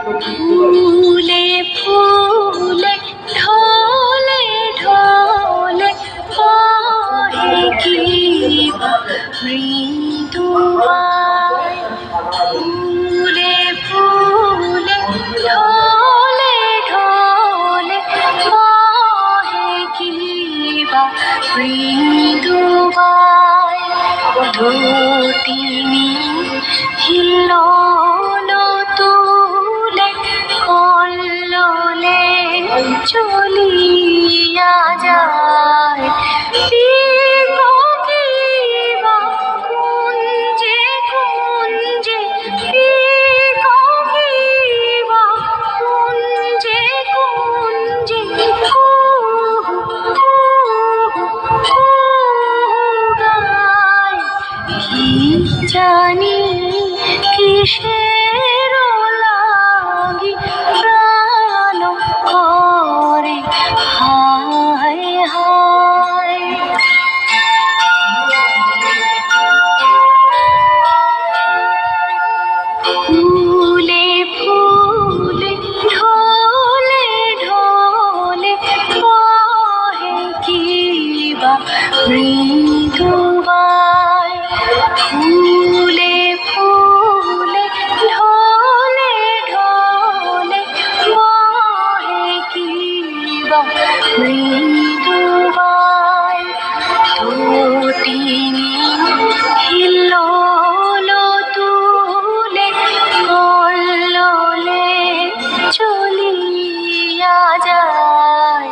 ফুলে ফুলে ঢলে ঢলে বহে কি মৃদু ফুলে ফুলে ঢলে ঢলে বহে কি মৃদু ধুতিনি হিল্লোল তুলে কল্লোলে চলিয়া যায় পিককিবা কুঞ্জে কুঞ্জে পিককিবা কুঞ্জে কুঞ্জে কুহু কুহু গায় কি জানি কিসের লাগি প্রাণ করে হায় হায় ফুলে ফুলে ঢলে ঢলে বহে কিবা মৃদু ফুলে ফুলে ঢলে ঢলে বহে কিবা মৃদু ধুতিনি হিল্লোল তুলে কল্লোলে চলিয়া যায়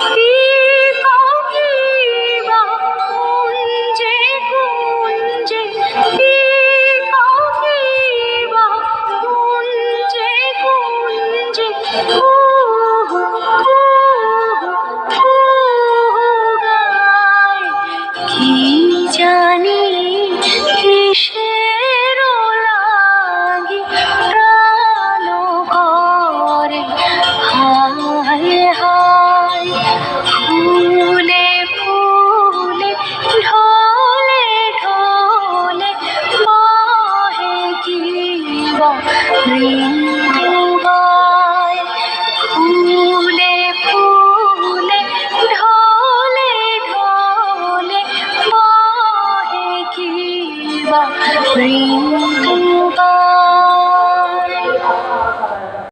পিককিবা কুঞ্জে কুঞ্জে পিককিবা কুঞ্জে কুঞ্জে কুহু কুহু গায় কি জানি কিসের লাগি প্রাণ করে হায় হায় ফুলে ফুলে ঢলে ঢলে বহে কিবা মৃদু ফুলে ফুলে ঢলে ঢলে বহে কিবা মৃদু